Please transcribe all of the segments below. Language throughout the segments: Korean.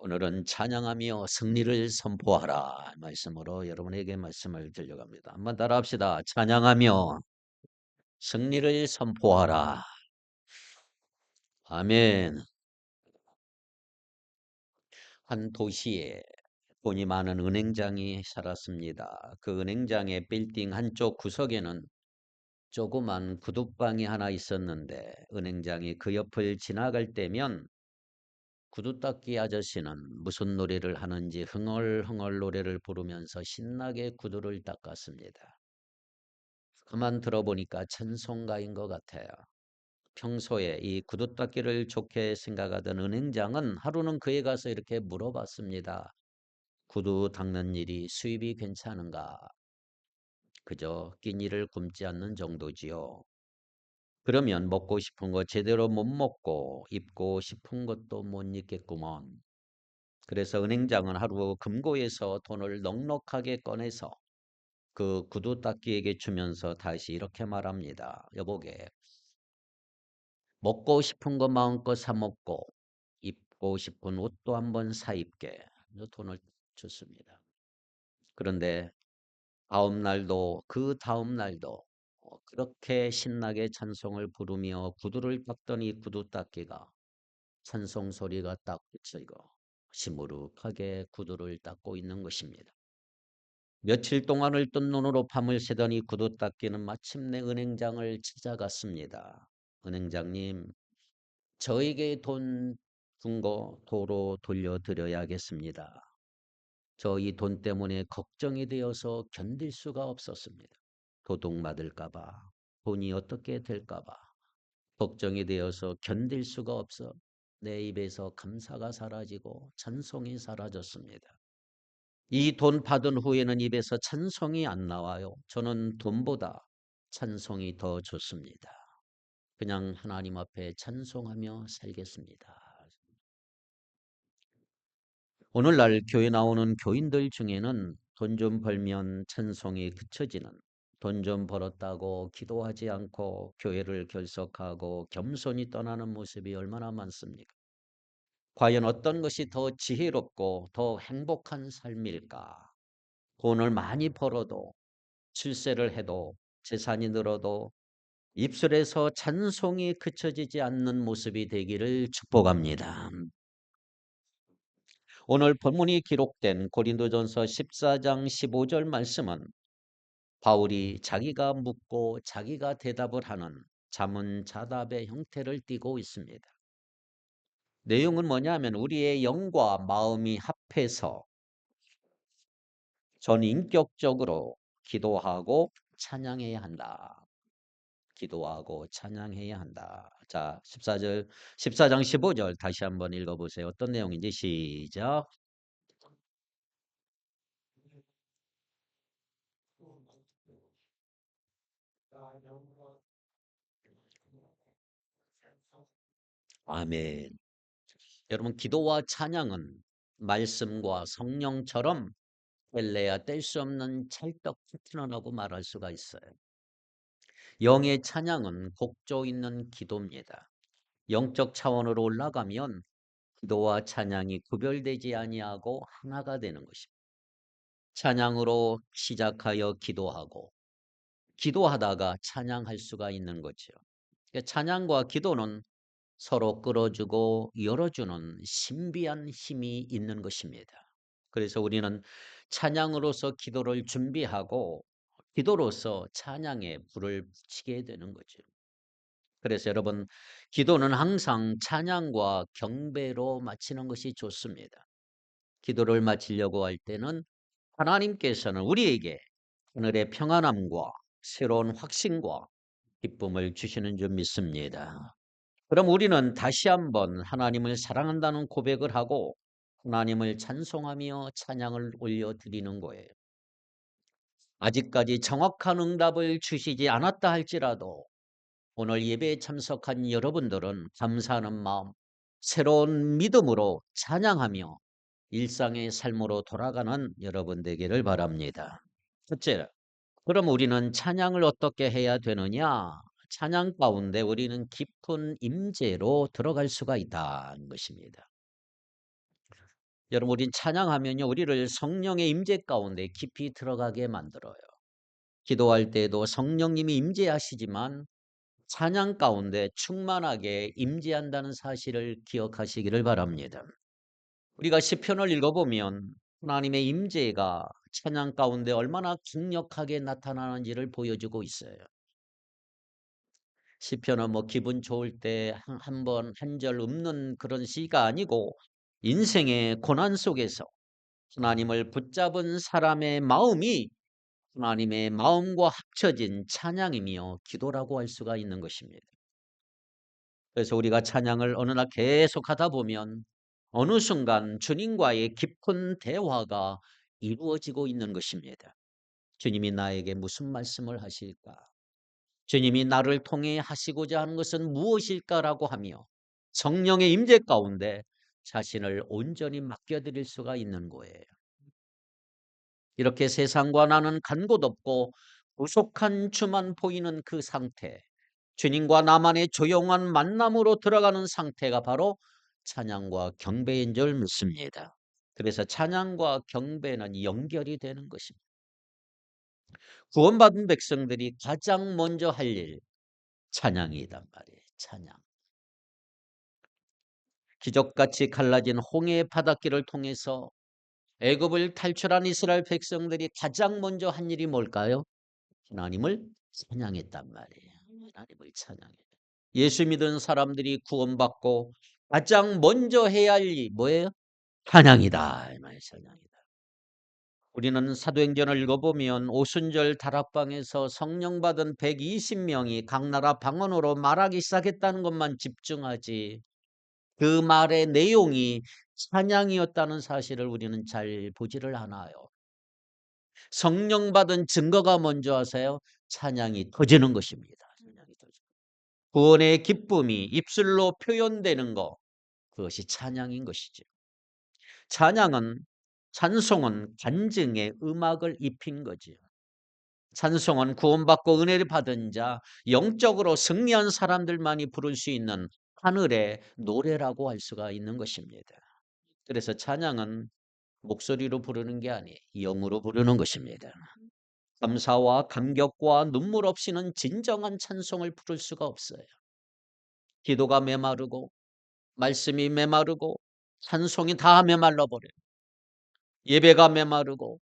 오늘은 찬양하며 승리를 선포하라 말씀으로 여러분에게 말씀을 드려갑니다. 한번 따라합시다. 찬양하며 승리를 선포하라. 아멘. 한 도시에 돈이 많은 은행장이 살았습니다. 그 은행장의 빌딩 한쪽 구석에는 조그만 구둣방이 하나 있었는데 은행장이 그 옆을 지나갈 때면 구두 닦이 아저씨는 무슨 노래를 하는지 흥얼흥얼 노래를 부르면서 신나게 구두를 닦았습니다. 그만 들어보니까 찬송가인 것 같아요. 평소에 이 구두 닦기를 좋게 생각하던 은행장은 하루는 그에 가서 이렇게 물어봤습니다. 구두 닦는 일이 수입이 괜찮은가? 그저 끼니를 굶지 않는 정도지요. 그러면 먹고 싶은 거 제대로 못 먹고 입고 싶은 것도 못 입겠구먼. 그래서 은행장은 하루 금고에서 돈을 넉넉하게 꺼내서 그 구두 닦기에게 주면서 다시 이렇게 말합니다. 여보게, 먹고 싶은 거 마음껏 사 먹고 입고 싶은 옷도 한번 사 입게. 돈을 줬습니다. 그런데 그 다음 날도 그렇게 신나게 찬송을 부르며 구두를 닦던 이 구두 닦기가 찬송 소리가 딱 그치고 시무룩하게 구두를 닦고 있는 것입니다. 며칠 동안을 뜬 눈으로 밤을 새더니 구두 닦기는 마침내 은행장을 찾아갔습니다. 은행장님, 저에게 돈 준 거 도로 돌려드려야겠습니다. 저 이 돈 때문에 걱정이 되어서 견딜 수가 없었습니다. 도둑 맞을까 봐, 돈이 어떻게 될까 봐 걱정이 되어서 견딜 수가 없어 내 입에서 감사가 사라지고 찬송이 사라졌습니다. 이 돈 받은 후에는 입에서 찬송이 안 나와요. 저는 돈보다 찬송이 더 좋습니다. 그냥 하나님 앞에 찬송하며 살겠습니다. 오늘날 교회 나오는 교인들 중에는 돈 좀 벌면 찬송이 그쳐지는, 돈 좀 벌었다고 기도하지 않고 교회를 결석하고 겸손히 떠나는 모습이 얼마나 많습니까? 과연 어떤 것이 더 지혜롭고 더 행복한 삶일까? 돈을 많이 벌어도 출세를 해도 재산이 늘어도 입술에서 찬송이 그쳐지지 않는 모습이 되기를 축복합니다. 오늘 본문이 기록된 고린도전서 14장 15절 말씀은 바울이 자기가 묻고 자기가 대답을 하는 자문자답의 형태를 띠고 있습니다. 내용은 뭐냐면 우리의 영과 마음이 합해서 전인격적으로 기도하고 찬양해야 한다. 기도하고 찬양해야 한다. 자, 14장 15절 다시 한번 읽어보세요. 어떤 내용인지 시작. 아멘. 여러분, 기도와 찬양은 말씀과 성령처럼 뗄래야 뗄 수 없는 찰떡 파트너라고 말할 수가 있어요. 영의 찬양은 곡조 있는 기도입니다. 영적 차원으로 올라가면 기도와 찬양이 구별되지 아니하고 하나가 되는 것입니다. 찬양으로 시작하여 기도하고 기도하다가 찬양할 수가 있는 거죠. 그러니까 찬양과 기도는 서로 끌어주고 열어주는 신비한 힘이 있는 것입니다. 그래서 우리는 찬양으로서 기도를 준비하고 기도로서 찬양에 불을 붙이게 되는 거죠. 그래서 여러분, 기도는 항상 찬양과 경배로 마치는 것이 좋습니다. 기도를 마치려고 할 때는 하나님께서는 우리에게 하늘의 평안함과 새로운 확신과 기쁨을 주시는 줄 믿습니다. 그럼 우리는 다시 한번 하나님을 사랑한다는 고백을 하고 하나님을 찬송하며 찬양을 올려드리는 거예요. 아직까지 정확한 응답을 주시지 않았다 할지라도 오늘 예배에 참석한 여러분들은 감사하는 마음, 새로운 믿음으로 찬양하며 일상의 삶으로 돌아가는 여러분 되기를 바랍니다. 첫째, 그럼 우리는 찬양을 어떻게 해야 되느냐? 찬양 가운데 우리는 깊은 임재로 들어갈 수가 있다는 것입니다. 여러분, 우린 찬양하면요, 우리를 성령의 임재 가운데 깊이 들어가게 만들어요. 기도할 때도 성령님이 임재하시지만 찬양 가운데 충만하게 임재한다는 사실을 기억하시기를 바랍니다. 우리가 시편을 읽어보면 하나님의 임재가 찬양 가운데 얼마나 강력하게 나타나는지를 보여주고 있어요. 시편은 뭐 기분 좋을 때 한 번 한 절 읊는 그런 시가 아니고 인생의 고난 속에서 하나님을 붙잡은 사람의 마음이 하나님의 마음과 합쳐진 찬양이며 기도라고 할 수가 있는 것입니다. 그래서 우리가 찬양을 어느 날 계속 하다 보면 어느 순간 주님과의 깊은 대화가 이루어지고 있는 것입니다. 주님이 나에게 무슨 말씀을 하실까? 주님이 나를 통해 하시고자 하는 것은 무엇일까라고 하며 성령의 임재 가운데 자신을 온전히 맡겨드릴 수가 있는 거예요. 이렇게 세상과 나는 간 곳 없고 부족한 주만 보이는 그 상태, 주님과 나만의 조용한 만남으로 들어가는 상태가 바로 찬양과 경배인 줄 믿습니다. 그래서 찬양과 경배는 연결이 되는 것입니다. 구원받은 백성들이 가장 먼저 할 일, 찬양이란 말이에요. 찬양. 기적같이 갈라진 홍해의 바닷길을 통해서 애굽을 탈출한 이스라엘 백성들이 가장 먼저 한 일이 뭘까요? 하나님을 찬양했단 말이에요. 하나님을 찬양해. 예수 믿은 사람들이 구원받고 가장 먼저 해야 할 일이 뭐예요? 찬양이다. 이 말이에요. 찬양이다. 우리는 사도행전을 읽어보면 오순절 다락방에서 성령 받은 120명이 각 나라 방언으로 말하기 시작했다는 것만 집중하지 그 말의 내용이 찬양이었다는 사실을 우리는 잘 보지를 않아요. 성령 받은 증거가 먼저 하세요. 찬양이 터지는 것입니다. 찬양이 터지는. 구원의 기쁨이 입술로 표현되는 것, 그것이 찬양인 것이죠. 찬송은 간증의 음악을 입힌 거지요. 찬송은 구원받고 은혜를 받은 자, 영적으로 승리한 사람들만이 부를 수 있는 하늘의 노래라고 할 수가 있는 것입니다. 그래서 찬양은 목소리로 부르는 게 아니에요. 영으로 부르는 것입니다. 감사와 감격과 눈물 없이는 진정한 찬송을 부를 수가 없어요. 기도가 메마르고 말씀이 메마르고 찬송이 다 메말라 버려요. 예배가 메마르고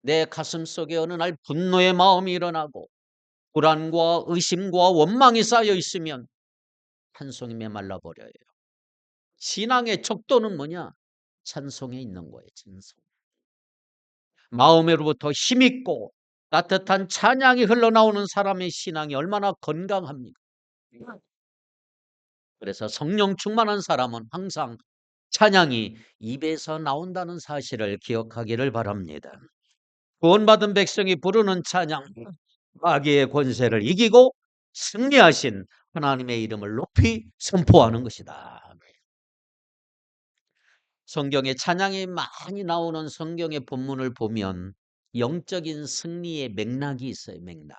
내 가슴 속에 어느 날 분노의 마음이 일어나고 불안과 의심과 원망이 쌓여 있으면 찬송이 메말라 버려요. 신앙의 척도는 뭐냐? 찬송에 있는 거예요. 찬송. 마음으로부터 힘있고 따뜻한 찬양이 흘러나오는 사람의 신앙이 얼마나 건강합니까? 그래서 성령 충만한 사람은 항상 찬양이 입에서 나온다는 사실을 기억하기를 바랍니다. 구원받은 백성이 부르는 찬양, 마귀의 권세를 이기고 승리하신 하나님의 이름을 높이 선포하는 것이다. 성경에 찬양이 많이 나오는 성경의 본문을 보면 영적인 승리의 맥락이 있어요. 맥락.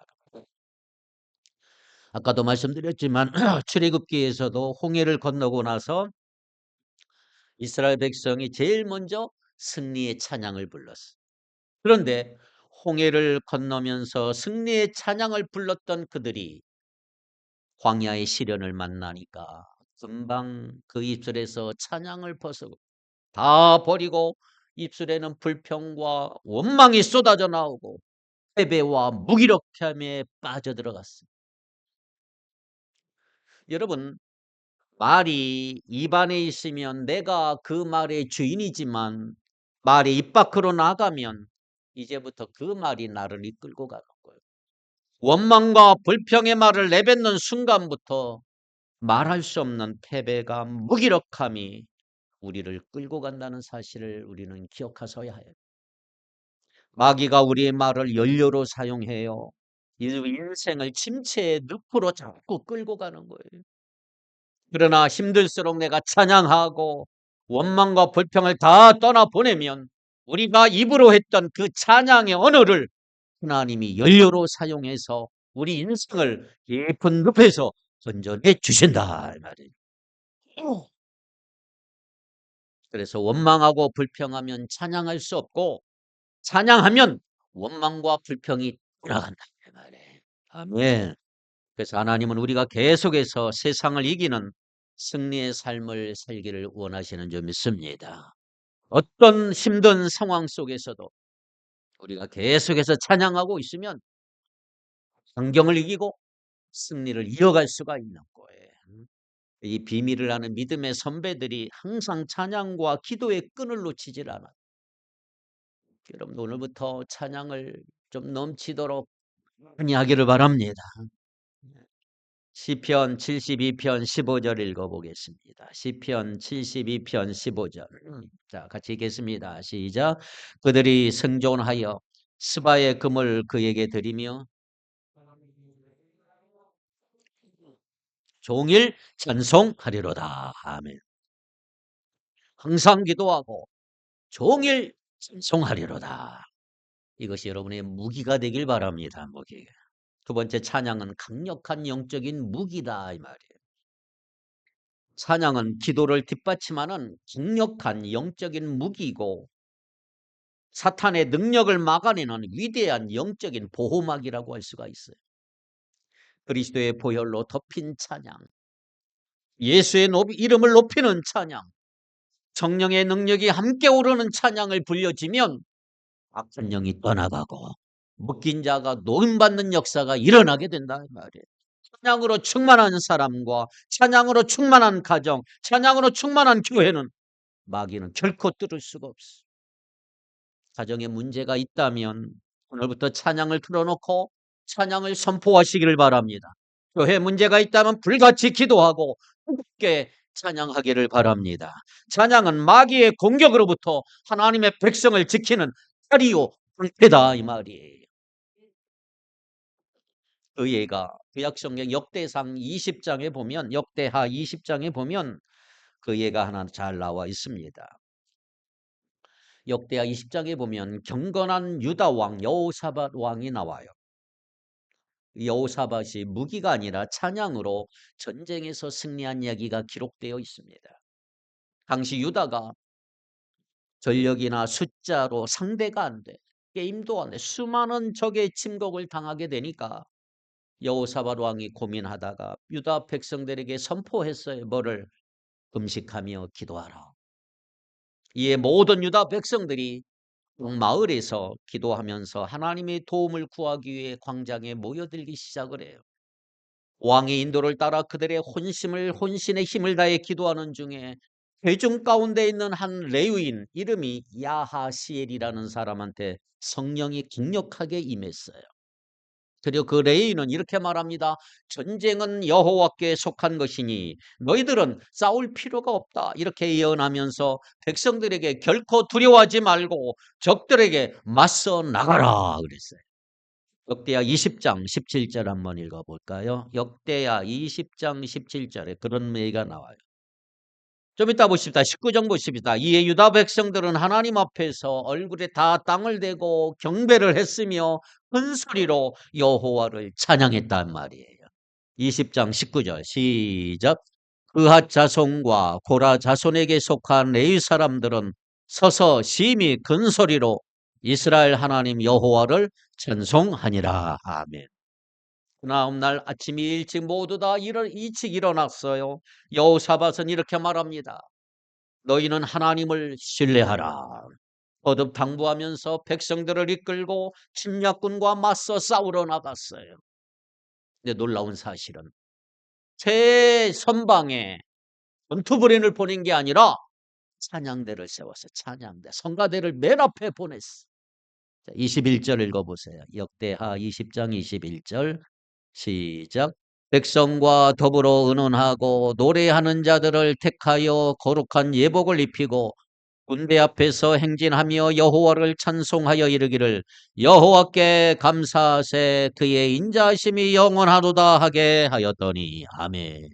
아까도 말씀드렸지만 출애굽기에서도 홍해를 건너고 나서 이스라엘 백성이 제일 먼저 승리의 찬양을 불렀어요. 그런데 홍해를 건너면서 승리의 찬양을 불렀던 그들이 광야의 시련을 만나니까 금방 그 입술에서 찬양을 벗고 다 버리고 입술에는 불평과 원망이 쏟아져 나오고 패배와 무기력함에 빠져들어갔습니다. 여러분, 말이 입안에 있으면 내가 그 말의 주인이지만 말이 입 밖으로 나가면 이제부터 그 말이 나를 이끌고 가는 거예요. 원망과 불평의 말을 내뱉는 순간부터 말할 수 없는 패배감, 무기력함이 우리를 끌고 간다는 사실을 우리는 기억하셔야 해요. 마귀가 우리의 말을 연료로 사용해요. 인생을 침체의 늪으로 자꾸 끌고 가는 거예요. 그러나 힘들수록 내가 찬양하고 원망과 불평을 다 떠나보내면 우리가 입으로 했던 그 찬양의 언어를 하나님이 연료로 사용해서 우리 인생을 깊은 늪에서 건져내 주신다 이 말이에요. 그래서 원망하고 불평하면 찬양할 수 없고, 찬양하면 원망과 불평이 돌아간다 그 말이에요. 아멘. 그래서 하나님은 우리가 계속해서 세상을 이기는 승리의 삶을 살기를 원하시는 줄 믿습니다. 어떤 힘든 상황 속에서도 우리가 계속해서 찬양하고 있으면 환경을 이기고 승리를 이어갈 수가 있는 거예요. 이 비밀을 아는 믿음의 선배들이 항상 찬양과 기도의 끈을 놓치질 않아요. 여러분 오늘부터 찬양을 좀 넘치도록 많이 하기를 바랍니다. 시편 72편 15절 읽어보겠습니다. 시편 72편 15절. 자, 같이 읽겠습니다. 시작. 그들이 생존하여 스바의 금을 그에게 드리며 종일 찬송하리로다. 아멘. 항상 기도하고 종일 찬송하리로다. 이것이 여러분의 무기가 되길 바랍니다. 무기. 두 번째, 찬양은 강력한 영적인 무기다 이 말이에요. 찬양은 기도를 뒷받침하는 강력한 영적인 무기이고 사탄의 능력을 막아내는 위대한 영적인 보호막이라고 할 수가 있어요. 그리스도의 보혈로 덮인 찬양, 예수의 이름을 높이는 찬양, 성령의 능력이 함께 오르는 찬양을 불려지면 악한 영이 떠나가고 묶인 자가 놓임받는 역사가 일어나게 된다 이 말이에요. 찬양으로 충만한 사람과 찬양으로 충만한 가정, 찬양으로 충만한 교회는 마귀는 결코 뚫을 수가 없어. 가정에 문제가 있다면 오늘부터 찬양을 틀어놓고 찬양을 선포하시기를 바랍니다. 교회 문제가 있다면 불같이 기도하고 함께 찬양하기를 바랍니다. 찬양은 마귀의 공격으로부터 하나님의 백성을 지키는 다리요 방패다 이 말이에요. 그 예가 구약성경 역대상 20장에 보면 역대하 20장에 보면 그 예가 하나 잘 나와 있습니다. 역대하 20장에 보면 경건한 유다 왕 여호사밧 왕이 나와요. 여호사밧이 무기가 아니라 찬양으로 전쟁에서 승리한 이야기가 기록되어 있습니다. 당시 유다가 전력이나 숫자로 상대가 안 돼. 게임도 안 돼. 수많은 적의 침공을 당하게 되니까 여호사밧 왕이 고민하다가 유다 백성들에게 선포했어요. 뭐를? 금식하며 기도하라. 이에 모든 유다 백성들이 마을에서 기도하면서 하나님의 도움을 구하기 위해 광장에 모여들기 시작을 해요. 왕의 인도를 따라 그들의 혼신의 힘을 다해 기도하는 중에 회중 가운데 있는 한 레위인 이름이 야하시엘이라는 사람한테 성령이 강력하게 임했어요. 그리고 그 레위인은 이렇게 말합니다. 전쟁은 여호와께 속한 것이니 너희들은 싸울 필요가 없다. 이렇게 예언하면서 백성들에게 결코 두려워하지 말고 적들에게 맞서 나가라 그랬어요. 역대하 20장 17절 한번 읽어볼까요? 역대하 20장 17절에 그런 얘기가 나와요. 좀 이따 보십시다. 19장 보십시다. 이에 유다 백성들은 하나님 앞에서 얼굴에 다 땅을 대고 경배를 했으며 큰 소리로 여호와를 찬양했단 말이에요. 20장 19절 시작. 그핫 자손과 고라 자손에게 속한 레위 사람들은 서서 심히 큰 소리로 이스라엘 하나님 여호와를 찬송하니라. 아멘. 다음 날 아침 일찍 모두 다 일찍 일어났어요. 여호사밧은 이렇게 말합니다. 너희는 하나님을 신뢰하라. 거듭 당부하면서 백성들을 이끌고 침략군과 맞서 싸우러 나갔어요. 근데 놀라운 사실은 새 선방에 전투부린을 보낸 게 아니라 찬양대를 세워서 찬양대, 성가대를 맨 앞에 보냈어. 21절 읽어보세요. 역대하 20장 21절 시작. 백성과 더불어 의논하고 노래하는 자들을 택하여 거룩한 예복을 입히고 군대 앞에서 행진하며 여호와를 찬송하여 이르기를 여호와께 감사하세 그의 인자하심이 영원하도다 하게 하였더니 아멘.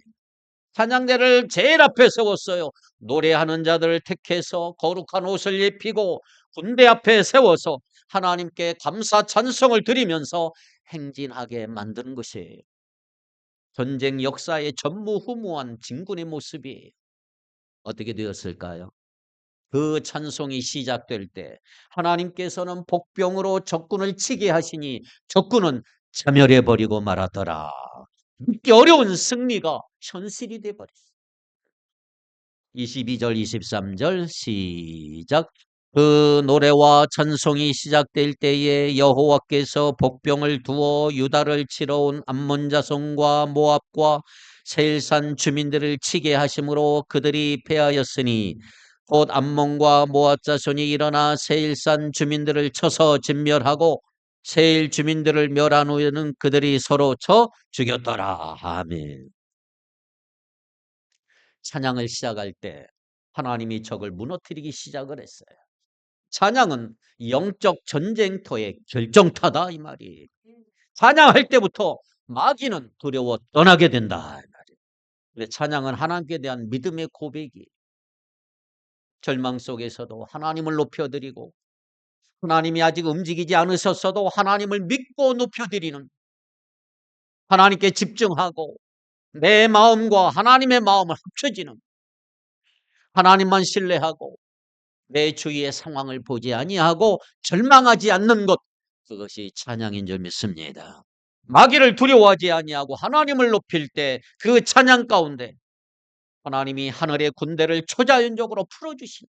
찬양대를 제일 앞에 세웠어요. 노래하는 자들을 택해서 거룩한 옷을 입히고 군대 앞에 세워서 하나님께 감사 찬송을 드리면서 행진하게 만드는 것이에요. 전쟁 역사의 전무후무한 진군의 모습이 어떻게 되었을까요? 그 찬송이 시작될 때 하나님께서는 복병으로 적군을 치게 하시니 적군은 자멸해 버리고 말았더라. 믿기 어려운 승리가 현실이 돼 버렸어요. 22절 23절 시작. 그 노래와 찬송이 시작될 때에 여호와께서 복병을 두어 유다를 치러 온 암몬 자손과 모압과 세일산 주민들을 치게 하심으로 그들이 패하였으니 곧 암몬과 모압 자손이 일어나 세일산 주민들을 쳐서 진멸하고 세일 주민들을 멸한 후에는 그들이 서로 쳐 죽였더라. 아멘. 찬양을 시작할 때 하나님이 적을 무너뜨리기 시작을 했어요. 찬양은 영적 전쟁터의 결정타다 이 말이. 찬양할 때부터 마귀는 두려워 떠나게 된다 이 말이. 근데 찬양은 하나님께 대한 믿음의 고백이 절망 속에서도 하나님을 높여드리고 하나님이 아직 움직이지 않으셨어도 하나님을 믿고 높여드리는 하나님께 집중하고 내 마음과 하나님의 마음을 합쳐지는 하나님만 신뢰하고 내 주위의 상황을 보지 아니하고 절망하지 않는 것 그것이 찬양인 줄 믿습니다. 마귀를 두려워하지 아니하고 하나님을 높일 때 그 찬양 가운데 하나님이 하늘의 군대를 초자연적으로 풀어주신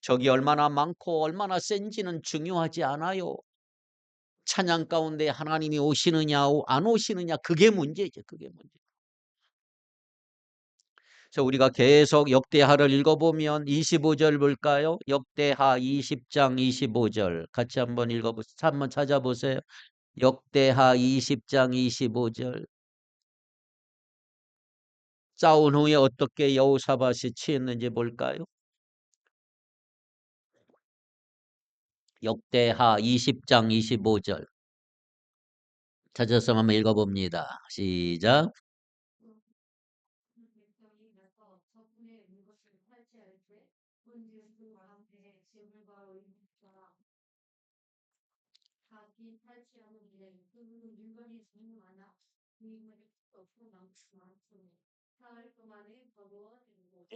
적이 얼마나 많고 얼마나 센지는 중요하지 않아요. 찬양 가운데 하나님이 오시느냐 안 오시느냐 그게 문제죠. 그게 문제. 자, 우리가 계속 역대하를 읽어보면 25절 볼까요? 역대하 20장 25절 같이 한번 읽어보세요. 한번 찾아보세요. 역대하 20장 25절. 싸운 후에 어떻게 여호사밧이 취했는지 볼까요? 역대하 20장 25절. 찾아서 한번 읽어봅니다. 시작.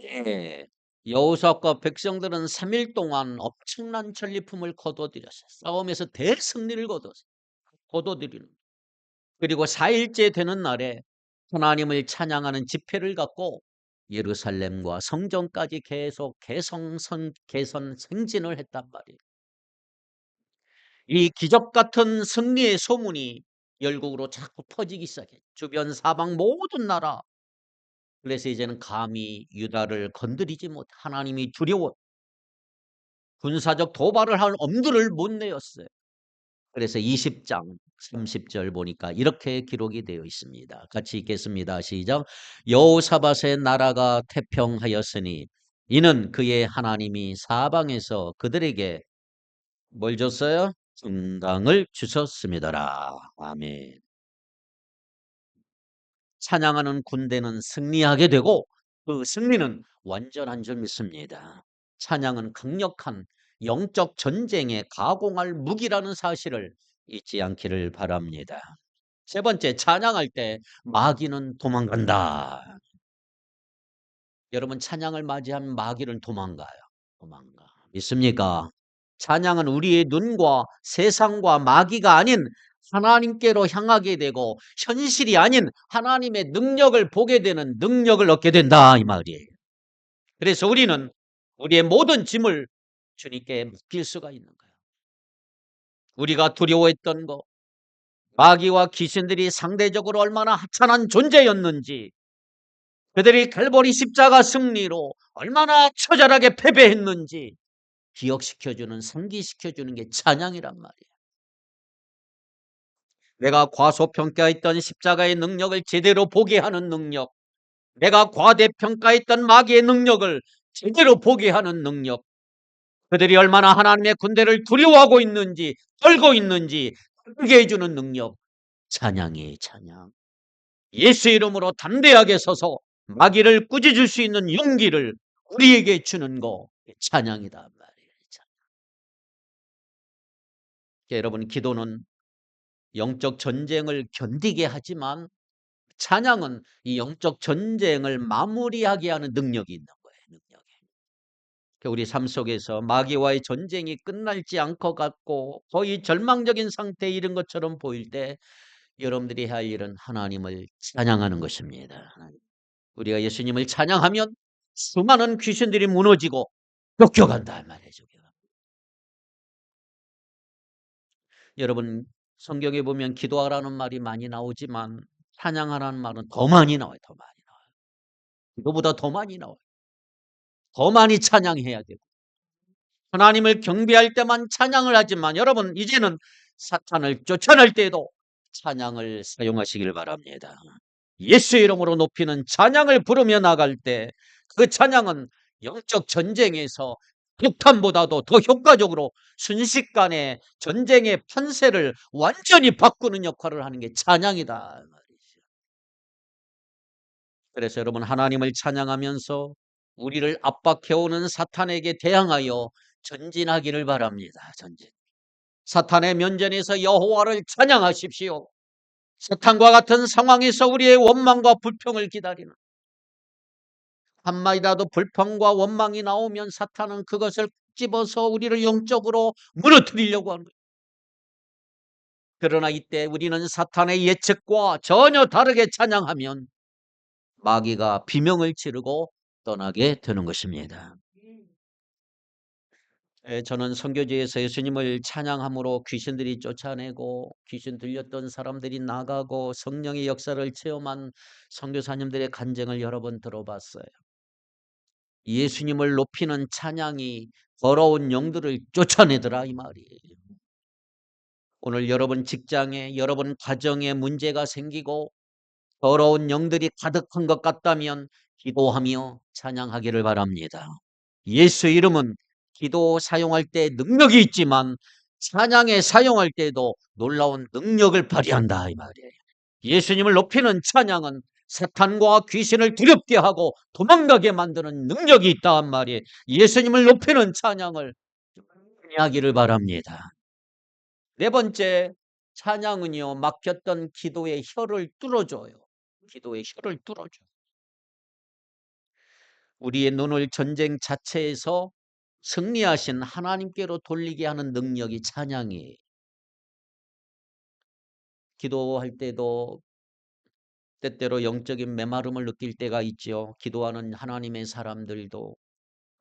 예. 여호사과 백성들은 3일 동안 엄청난 전리품을 거둬들였어요. 싸움에서 대승리를 거둬들이는. 그리고 4일째 되는 날에 하나님을 찬양하는 집회를 갖고 예루살렘과 성전까지 계속 개선 생진을 했단 말이에요. 이 기적 같은 승리의 소문이 열국으로 자꾸 퍼지기 시작해. 주변 사방 모든 나라. 그래서 이제는 감히 유다를 건드리지 못해. 하나님이 두려워 군사적 도발을 할 엄두를 못 내었어요. 그래서 20장 30절 보니까 이렇게 기록이 되어 있습니다. 같이 읽겠습니다. 시작. 여호사밧의 나라가 태평하였으니 이는 그의 하나님이 사방에서 그들에게 뭘 줬어요? 평강을 주셨습니다라. 아멘. 찬양하는 군대는 승리하게 되고 그 승리는 완전한 줄 믿습니다. 찬양은 강력한 영적 전쟁에 가공할 무기라는 사실을 잊지 않기를 바랍니다. 세 번째, 찬양할 때 마귀는 도망간다. 여러분 찬양을 맞이하면 마귀는 도망가요. 도망가. 믿습니까? 찬양은 우리의 눈과 세상과 마귀가 아닌 하나님께로 향하게 되고 현실이 아닌 하나님의 능력을 보게 되는 능력을 얻게 된다 이 말이에요. 그래서 우리는 우리의 모든 짐을 주님께 맡길 수가 있는 거예요. 우리가 두려워했던 거 마귀와 귀신들이 상대적으로 얼마나 하찮은 존재였는지 그들이 갈보리 십자가 승리로 얼마나 처절하게 패배했는지 기억시켜주는 상기시켜주는 게 찬양이란 말이에요. 내가 과소평가했던 십자가의 능력을 제대로 보게 하는 능력, 내가 과대평가했던 마귀의 능력을 제대로 보게 하는 능력, 그들이 얼마나 하나님의 군대를 두려워하고 있는지 떨고 있는지 알게 해주는 능력, 찬양이에요. 찬양. 예수 이름으로 담대하게 서서 마귀를 꾸짖을 수 있는 용기를 우리에게 주는 거 찬양이다 말이에요. 여러분 기도는 영적 전쟁을 견디게 하지만 찬양은 이 영적 전쟁을 마무리하게 하는 능력이 있는 거예요. 능력이. 우리 삶 속에서 마귀와의 전쟁이 끝날지 않고 같고 거의 절망적인 상태에 이른 것처럼 보일 때 여러분들이 해야 할 일은 하나님을 찬양하는 것입니다. 우리가 예수님을 찬양하면 수많은 귀신들이 무너지고 쫓겨간다 말이죠. 여러분, 성경에 보면 기도하라는 말이 많이 나오지만 찬양하라는 말은 더 많이 나와요. 더 많이 나와요. 기도보다 더 많이 나와요. 더 많이 찬양해야 되고 하나님을 경배할 때만 찬양을 하지만 여러분 이제는 사탄을 쫓아낼 때에도 찬양을 사용하시길 바랍니다. 예수의 이름으로 높이는 찬양을 부르며 나갈 때 그 찬양은 영적 전쟁에서 폭탄보다도 더 효과적으로 순식간에 전쟁의 판세를 완전히 바꾸는 역할을 하는 게 찬양이다. 그래서 여러분 하나님을 찬양하면서 우리를 압박해오는 사탄에게 대항하여 전진하기를 바랍니다. 전진. 사탄의 면전에서 여호와를 찬양하십시오. 사탄과 같은 상황에서 우리의 원망과 불평을 기다리는 한마디라도 불평과 원망이 나오면 사탄은 그것을 집어서 우리를 영적으로 무너뜨리려고 하는 거예요. 그러나 이때 우리는 사탄의 예측과 전혀 다르게 찬양하면 마귀가 비명을 지르고 떠나게 되는 것입니다. 저는 선교지에서 예수님을 찬양함으로 귀신들이 쫓아내고 귀신 들렸던 사람들이 나가고 성령의 역사를 체험한 선교사님들의 간증을 여러 번 들어봤어요. 예수님을 높이는 찬양이 더러운 영들을 쫓아내더라 이 말이에요. 오늘 여러분 직장에 여러분 가정에 문제가 생기고 더러운 영들이 가득한 것 같다면 기도하며 찬양하기를 바랍니다. 예수의 이름은 기도 사용할 때 능력이 있지만 찬양에 사용할 때도 놀라운 능력을 발휘한다 이 말이에요. 예수님을 높이는 찬양은 사탄과 귀신을 두렵게 하고 도망가게 만드는 능력이 있다는 말이에요. 예수님을 높이는 찬양을 하기를 바랍니다. 네 번째, 찬양은요 막혔던 기도의 혀를 뚫어줘요. 기도의 혀를 뚫어줘요. 우리의 눈을 전쟁 자체에서 승리하신 하나님께로 돌리게 하는 능력이 찬양이에요. 기도할 때도 때때로 영적인 메마름을 느낄 때가 있죠. 기도하는 하나님의 사람들도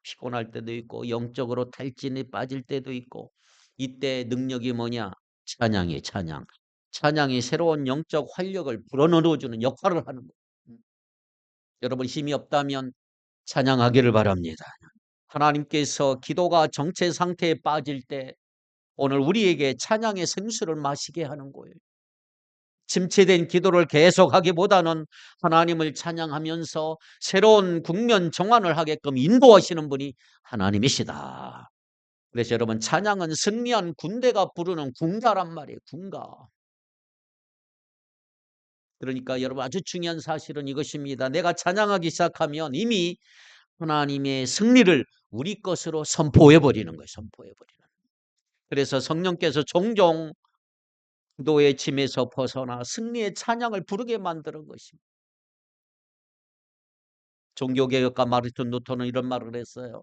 피곤할 때도 있고 영적으로 탈진이 빠질 때도 있고 이때 능력이 뭐냐? 찬양이에요. 찬양. 찬양이 새로운 영적 활력을 불어넣어주는 역할을 하는 거예요. 여러분 힘이 없다면 찬양하기를 바랍니다. 하나님께서 기도가 정체 상태에 빠질 때 오늘 우리에게 찬양의 생수를 마시게 하는 거예요. 침체된 기도를 계속하기보다는 하나님을 찬양하면서 새로운 국면 정환을 하게끔 인도하시는 분이 하나님이시다. 그래서 여러분 찬양은 승리한 군대가 부르는 군가란 말이에요. 군가. 그러니까 여러분 아주 중요한 사실은 이것입니다. 내가 찬양하기 시작하면 이미 하나님의 승리를 우리 것으로 선포해버리는 거예요. 선포해버리는. 그래서 성령께서 종종 기도의 짐에서 벗어나 승리의 찬양을 부르게 만드는 것입니다. 종교개혁가 마르틴 루터는 이런 말을 했어요.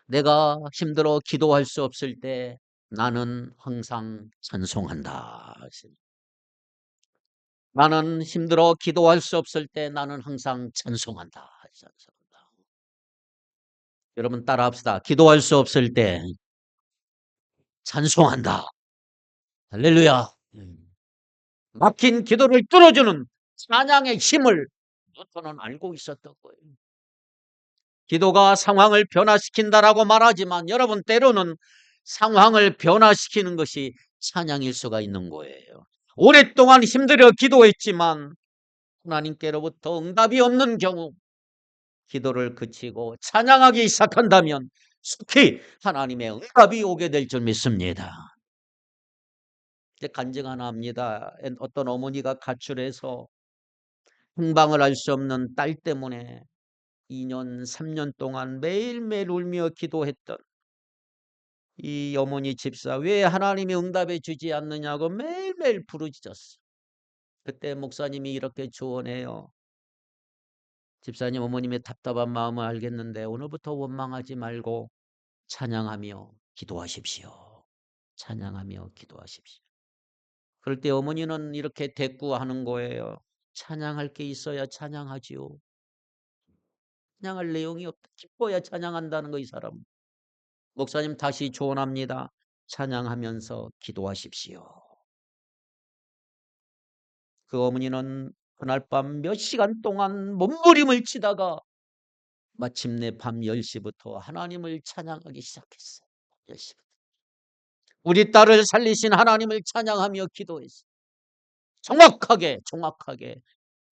내가 힘들어 기도할 수 없을 때 나는 항상 찬송한다. 나는 힘들어 기도할 수 없을 때 나는 항상 찬송한다. 찬송한다. 여러분 따라합시다. 기도할 수 없을 때 찬송한다. 할렐루야. 막힌 기도를 뚫어주는 찬양의 힘을 루터는 알고 있었던 거예요. 기도가 상황을 변화시킨다라고 말하지만 여러분 때로는 상황을 변화시키는 것이 찬양일 수가 있는 거예요. 오랫동안 힘들어 기도했지만 하나님께로부터 응답이 없는 경우 기도를 그치고 찬양하기 시작한다면 속히 하나님의 응답이 오게 될 줄 믿습니다. 이제 간증 하나 합니다. 어떤 어머니가 가출해서 행방을 알 수 없는 딸 때문에 2년, 3년 동안 매일매일 울며 기도했던 이 어머니 집사, 왜 하나님이 응답해 주지 않느냐고 매일매일 부르짖었어요. 그때 목사님이 이렇게 조언해요. 집사님, 어머님의 답답한 마음을 알겠는데 오늘부터 원망하지 말고 찬양하며 기도하십시오. 찬양하며 기도하십시오. 그럴 때 어머니는 이렇게 대꾸하는 거예요. 찬양할 게 있어야 찬양하지요. 찬양할 내용이 없다. 기뻐야 찬양한다는 거, 이 사람은. 목사님, 다시 조언합니다. 찬양하면서 기도하십시오. 그 어머니는 그날 밤 몇 시간 동안 몸부림을 치다가 마침내 밤 10시부터 하나님을 찬양하기 시작했어요. 10시부터. 우리 딸을 살리신 하나님을 찬양하며 기도했어요. 정확하게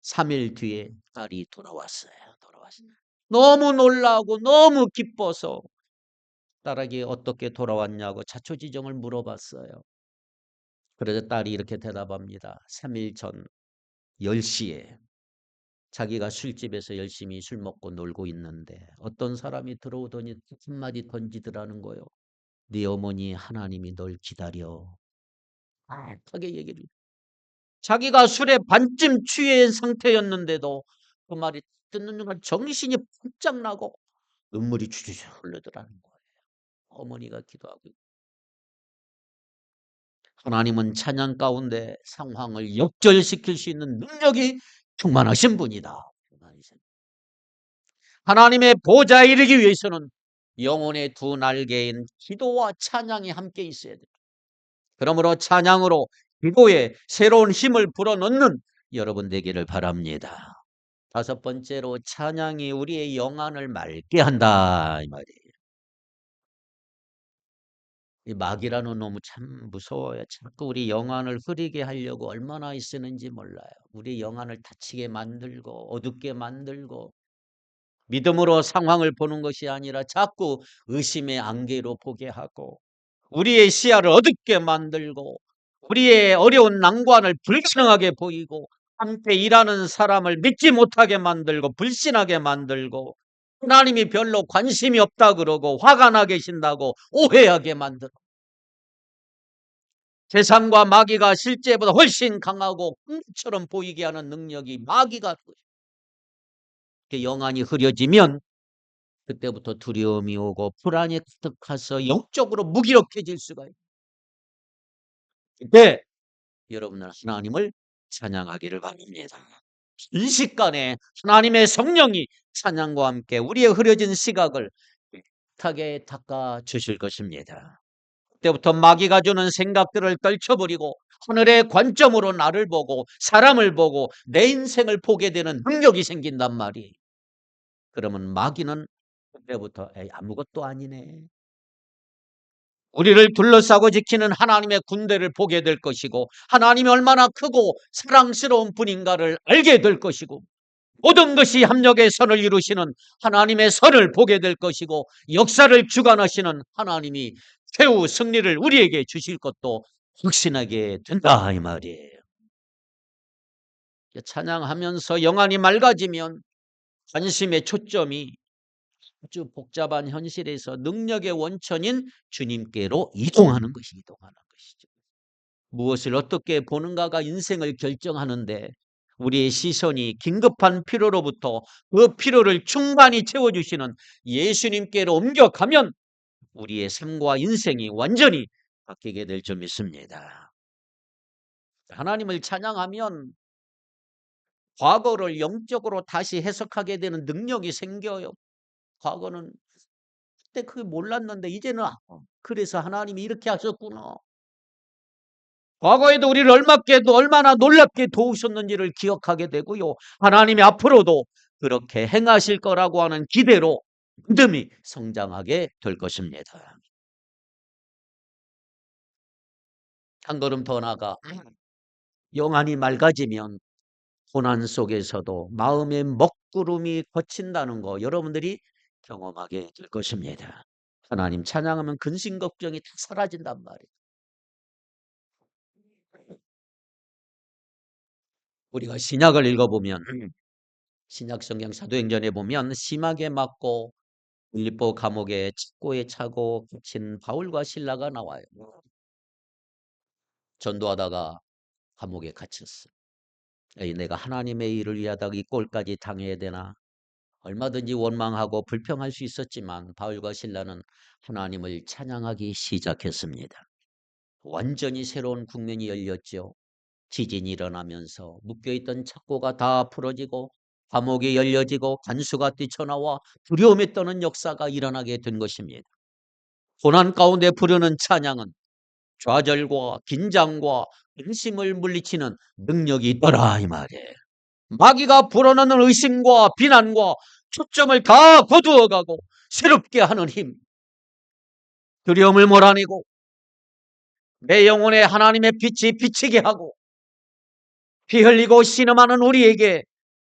3일 뒤에 딸이 돌아왔어요. 너무 놀라고 너무 기뻐서 딸에게 어떻게 돌아왔냐고 자초지종을 물어봤어요. 그래서 딸이 이렇게 대답합니다. 3일 전 10시에 자기가 술집에서 열심히 술 먹고 놀고 있는데 어떤 사람이 들어오더니 한마디 던지더라는 거예요. 네 어머니 하나님이 널 기다려. 하게 얘기를. 자기가 술에 반쯤 취해 상태였는데도 그 말이 듣는 순간 정신이 번쩍 나고 눈물이 주주주 흐르더라는 거예요. 어머니가 기도하고 있고. 하나님은 찬양 가운데 상황을 역전시킬 수 있는 능력이 충만하신 분이다. 하나님의 보좌에 이르기 위해서는 영혼의 두 날개인 기도와 찬양이 함께 있어야 됩니다. 그러므로 찬양으로 기도에 새로운 힘을 불어넣는 여러분 되기를 바랍니다. 다섯 번째로 찬양이 우리의 영안을 맑게 한다 이 말이에요. 이 마귀라는 놈은 참 무서워요. 자꾸 우리 영안을 흐리게 하려고 얼마나 있쓰는지 몰라요. 우리 영안을 다치게 만들고 어둡게 만들고 믿음으로 상황을 보는 것이 아니라 자꾸 의심의 안개로 보게 하고 우리의 시야를 어둡게 만들고 우리의 어려운 난관을 불가능하게 보이고 함께 일하는 사람을 믿지 못하게 만들고 불신하게 만들고 하나님이 별로 관심이 없다 그러고 화가 나 계신다고 오해하게 만들고 세상과 마귀가 실제보다 훨씬 강하고 꿈처럼 보이게 하는 능력이 마귀가 영안이 흐려지면 그때부터 두려움이 오고 불안이 가득해서 영적으로 무기력해질 수가 있어요. 그때 여러분은 하나님을 찬양하기를 바랍니다. 순식간에 하나님의 성령이 찬양과 함께 우리의 흐려진 시각을 깨끗하게 닦아 주실 것입니다. 그때부터 마귀가 주는 생각들을 떨쳐버리고 하늘의 관점으로 나를 보고 사람을 보고 내 인생을 보게 되는 능력이 생긴단 말이에요. 그러면 마귀는 그때부터 에이, 아무것도 아니네. 우리를 둘러싸고 지키는 하나님의 군대를 보게 될 것이고 하나님이 얼마나 크고 사랑스러운 분인가를 알게 될 것이고 모든 것이 합력의 선을 이루시는 하나님의 선을 보게 될 것이고 역사를 주관하시는 하나님이 최후 승리를 우리에게 주실 것도 확신하게 된다 이 말이에요. 찬양하면서 영안이 맑아지면 관심의 초점이 아주 복잡한 현실에서 능력의 원천인 주님께로 이동하는 것이죠. 무엇을 어떻게 보는가가 인생을 결정하는데 우리의 시선이 긴급한 필요로부터 그 필요를 충만히 채워주시는 예수님께로 옮겨가면 우리의 삶과 인생이 완전히 바뀌게 될 줄 믿습니다. 하나님을 찬양하면 과거를 영적으로 다시 해석하게 되는 능력이 생겨요. 과거는 그때 그게 몰랐는데 이제는 그래서 하나님이 이렇게 하셨구나. 과거에도 우리를 얼마나 놀랍게 도우셨는지를 기억하게 되고요. 하나님이 앞으로도 그렇게 행하실 거라고 하는 기대로 믿음이 성장하게 될 것입니다. 한 걸음 더 나아가 영안이 맑아지면 고난 속에서도 마음의 먹구름이 걷힌다는 거 여러분들이 경험하게 될 것입니다. 하나님 찬양하면 근심 걱정이 다 사라진단 말이에요. 우리가 신약을 읽어보면 신약 성경 사도행전에 보면 심하게 맞고 빌립보 감옥에 착고에 차고 갇힌 바울과 실라가 나와요. 전도하다가 감옥에 갇혔어. 에이, 내가 하나님의 일을 위하다 이 꼴까지 당해야 되나? 얼마든지 원망하고 불평할 수 있었지만 바울과 실라는 하나님을 찬양하기 시작했습니다. 완전히 새로운 국면이 열렸죠. 지진이 일어나면서 묶여있던 착고가 다 풀어지고 감옥이 열려지고 간수가 뛰쳐나와 두려움에 떠는 역사가 일어나게 된 것입니다. 고난 가운데 부르는 찬양은 좌절과 긴장과 근심을 물리치는 능력이 있더라 이 말이에요. 마귀가 불어넣는 의심과 비난과 초점을 다 거두어가고 새롭게 하는 힘, 두려움을 몰아내고 내 영혼에 하나님의 빛이 비치게 하고 피 흘리고 신음하는 우리에게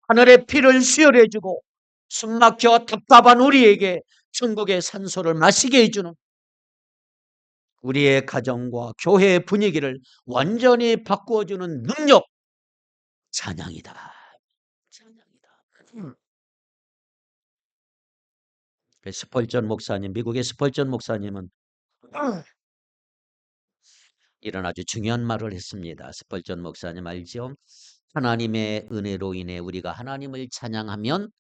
하늘의 피를 수혈해주고 숨막혀 답답한 우리에게 천국의 산소를 마시게 해주는 우리의 가정과 교회의 분위기를 완전히 바꾸어주는 능력, 찬양이다. 찬양이다. 스펄전 목사님, 미국의 스펄전 목사님은 이런 아주 중요한 말을 했습니다. 스펄전 목사님 알죠? 하나님의 은혜로 인해 우리가 하나님을 찬양하면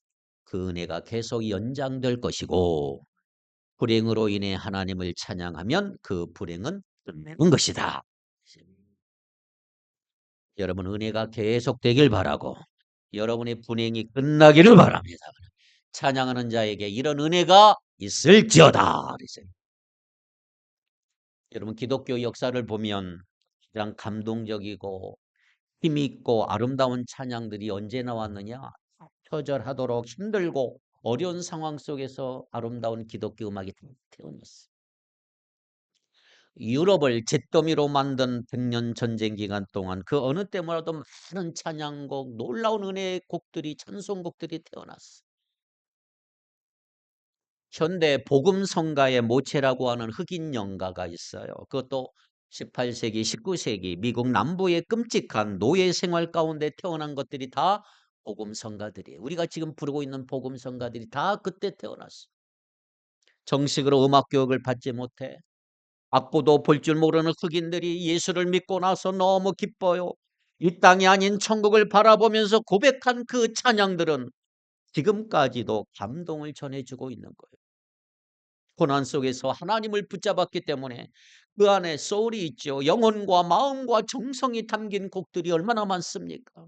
그 은혜가 계속 연장될 것이고 불행으로 인해 하나님을 찬양하면 그 불행은 끝내는 것이다. 여러분 은혜가 계속되길 바라고 여러분의 불행이 끝나기를 바랍니다. 찬양하는 자에게 이런 은혜가 있을지어다. 여러분 기독교 역사를 보면 가장 감동적이고 힘있고 아름다운 찬양들이 언제 나왔느냐? 표절하도록 힘들고 어려운 상황 속에서 아름다운 기독교 음악이 태어났어요. 유럽을 잿더미로 만든 100년 전쟁 기간 동안 그 어느 때보다도 많은 찬양곡, 놀라운 은혜의 곡들이 찬송곡들이 태어났어요. 현대 복음성가의 모체라고 하는 흑인 영가가 있어요. 그것도 18세기, 19세기 미국 남부의 끔찍한 노예 생활 가운데 태어난 것들이 다 복음성가들이에요. 우리가 지금 부르고 있는 복음성가들이 다 그때 태어났어요. 정식으로 음악 교육을 받지 못해 악보도 볼 줄 모르는 흑인들이 예수를 믿고 나서 너무 기뻐요. 이 땅이 아닌 천국을 바라보면서 고백한 그 찬양들은 지금까지도 감동을 전해주고 있는 거예요. 고난 속에서 하나님을 붙잡았기 때문에 그 안에 소울이 있죠. 영혼과 마음과 정성이 담긴 곡들이 얼마나 많습니까?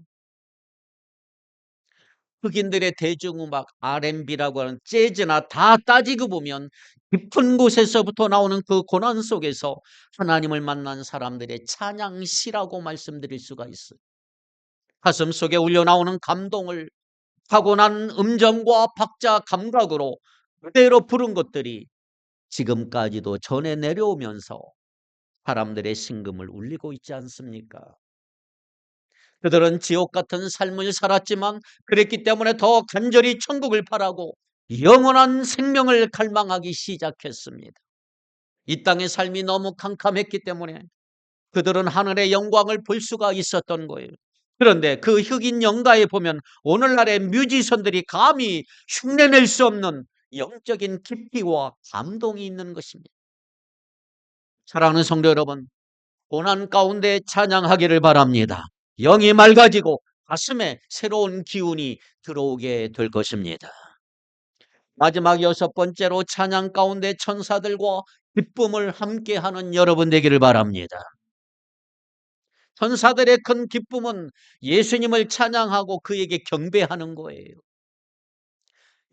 흑인들의 대중음악 R&B라고 하는 재즈나 다 따지고 보면 깊은 곳에서부터 나오는 그 고난 속에서 하나님을 만난 사람들의 찬양시라고 말씀드릴 수가 있어요. 가슴 속에 울려나오는 감동을 타고난 음정과 박자 감각으로 그대로 부른 것들이 지금까지도 전해 내려오면서 사람들의 심금을 울리고 있지 않습니까? 그들은 지옥 같은 삶을 살았지만 그랬기 때문에 더 간절히 천국을 바라고 영원한 생명을 갈망하기 시작했습니다. 이 땅의 삶이 너무 캄캄했기 때문에 그들은 하늘의 영광을 볼 수가 있었던 거예요. 그런데 그 흑인 영가에 보면 오늘날의 뮤지션들이 감히 흉내낼 수 없는 영적인 깊이와 감동이 있는 것입니다. 사랑하는 성도 여러분, 고난 가운데 찬양하기를 바랍니다. 영이 맑아지고 가슴에 새로운 기운이 들어오게 될 것입니다. 마지막 6번째로 찬양 가운데 천사들과 기쁨을 함께하는 여러분 되기를 바랍니다. 천사들의 큰 기쁨은 예수님을 찬양하고 그에게 경배하는 거예요.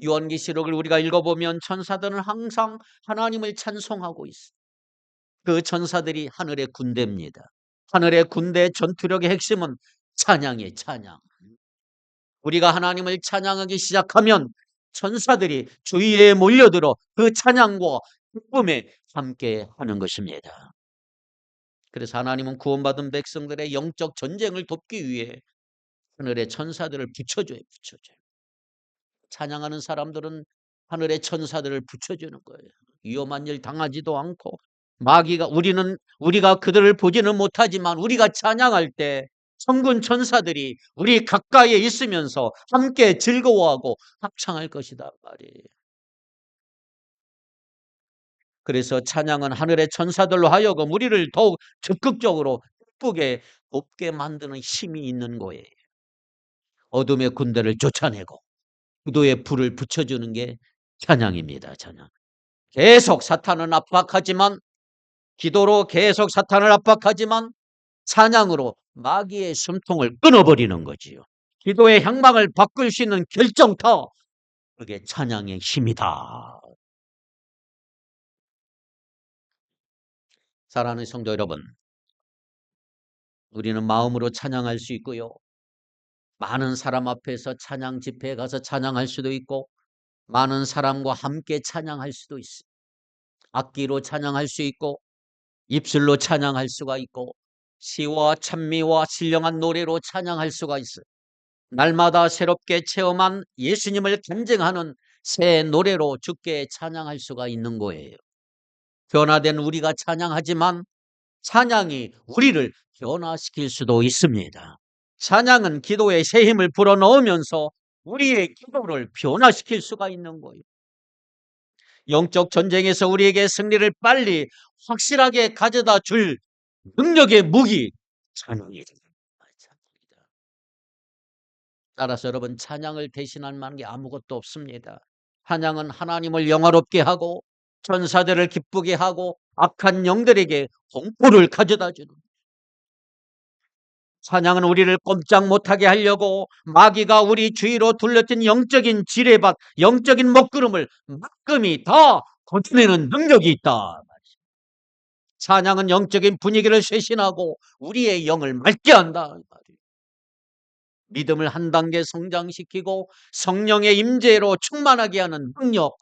요한계시록을 우리가 읽어보면 천사들은 항상 하나님을 찬송하고 있어요. 그 천사들이 하늘의 군대입니다. 하늘의 군대 전투력의 핵심은 찬양이에요. 찬양. 우리가 하나님을 찬양하기 시작하면 천사들이 주위에 몰려들어 그 찬양과 기쁨에 함께 하는 것입니다. 그래서 하나님은 구원받은 백성들의 영적 전쟁을 돕기 위해 하늘의 천사들을 붙여줘요. 붙여줘요. 찬양하는 사람들은 하늘의 천사들을 붙여주는 거예요. 위험한 일 당하지도 않고 우리가 그들을 보지는 못하지만 우리가 찬양할 때 천군 천사들이 우리 가까이에 있으면서 함께 즐거워하고 합창할 것이다 말이에요. 그래서 찬양은 하늘의 천사들로 하여금 우리를 더욱 적극적으로 기쁘게 높게 만드는 힘이 있는 거예요. 어둠의 군대를 쫓아내고 기도에 불을 붙여주는 게 찬양입니다. 찬양. 계속 사탄은 압박하지만, 기도로 계속 사탄을 압박하지만 찬양으로 마귀의 숨통을 끊어버리는 거지요. 기도의 향방을 바꿀 수 있는 결정터, 그게 찬양의 힘이다. 사랑하는 성도 여러분, 우리는 마음으로 찬양할 수 있고요. 많은 사람 앞에서 찬양 집회에 가서 찬양할 수도 있고, 많은 사람과 함께 찬양할 수도 있어요. 악기로 찬양할 수 있고, 입술로 찬양할 수가 있고, 시와 찬미와 신령한 노래로 찬양할 수가 있어요. 날마다 새롭게 체험한 예수님을 간증하는 새 노래로 주께 찬양할 수가 있는 거예요. 변화된 우리가 찬양하지만 찬양이 우리를 변화시킬 수도 있습니다. 찬양은 기도에 새 힘을 불어넣으면서 우리의 기도를 변화시킬 수가 있는 거예요. 영적 전쟁에서 우리에게 승리를 빨리 확실하게 가져다 줄 능력의 무기, 찬양이다. 따라서 여러분, 찬양을 대신할 만한 게 아무것도 없습니다. 찬양은 하나님을 영화롭게 하고 천사들을 기쁘게 하고 악한 영들에게 공포를 가져다 주는, 찬양은 우리를 꼼짝 못하게 하려고 마귀가 우리 주위로 둘러진 영적인 지뢰밭, 영적인 먹구름을 말끔히 다 걷어내는 능력이 있다. 찬양은 영적인 분위기를 쇄신하고 우리의 영을 맑게 한다. 믿음을 한 단계 성장시키고 성령의 임재로 충만하게 하는 능력,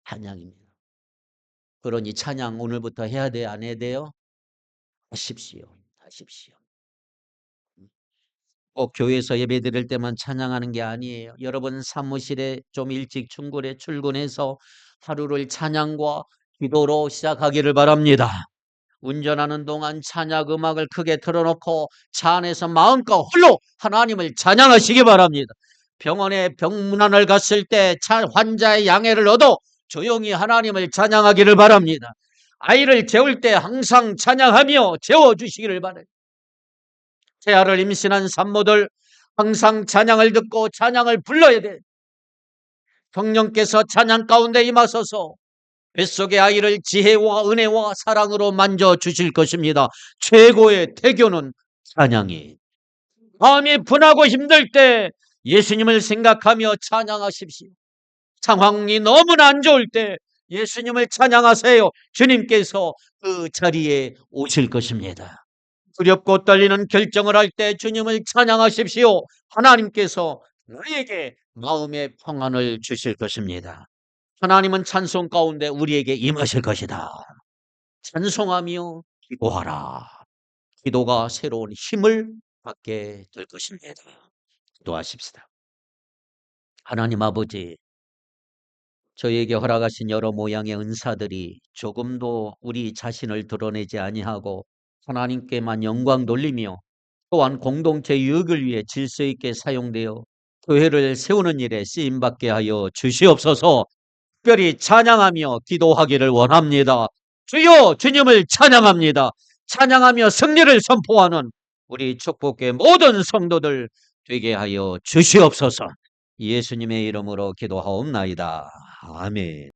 찬양입니다. 그러니 찬양 오늘부터 해야 돼요? 안 해야 돼요? 하십시오. 하십시오. 꼭 교회에서 예배 드릴 때만 찬양하는 게 아니에요. 여러분 사무실에 좀 일찍 출근해서 하루를 찬양과 기도로 시작하기를 바랍니다. 운전하는 동안 찬양 음악을 크게 틀어놓고 차 안에서 마음껏 홀로 하나님을 찬양하시기 바랍니다. 병원에 병문안을 갔을 때 환자의 양해를 얻어 조용히 하나님을 찬양하기를 바랍니다. 아이를 재울 때 항상 찬양하며 재워주시기를 바랍니다. 태아를 임신한 산모들 항상 찬양을 듣고 찬양을 불러야 돼. 성령께서 찬양 가운데 임하소서 뱃속의 아이를 지혜와 은혜와 사랑으로 만져주실 것입니다. 최고의 태교는 찬양이. 마음이 분하고 힘들 때 예수님을 생각하며 찬양하십시오. 상황이 너무나 안 좋을 때 예수님을 찬양하세요. 주님께서 그 자리에 오실 것입니다. 두렵고 떨리는 결정을 할 때 주님을 찬양하십시오. 하나님께서 우리에게 마음의 평안을 주실 것입니다. 하나님은 찬송 가운데 우리에게 임하실 것이다. 찬송하며 기도하라. 기도가 새로운 힘을 받게 될 것입니다. 기도하십시다. 하나님 아버지, 저에게 허락하신 여러 모양의 은사들이 조금도 우리 자신을 드러내지 아니하고 하나님께만 영광 돌리며 또한 공동체 유익을 위해 질서 있게 사용되어 교회를 세우는 일에 쓰임받게 하여 주시옵소서. 특별히 찬양하며 기도하기를 원합니다. 주여, 주님을 찬양합니다. 찬양하며 승리를 선포하는 우리 축복의 모든 성도들 되게 하여 주시옵소서. 예수님의 이름으로 기도하옵나이다. 아멘.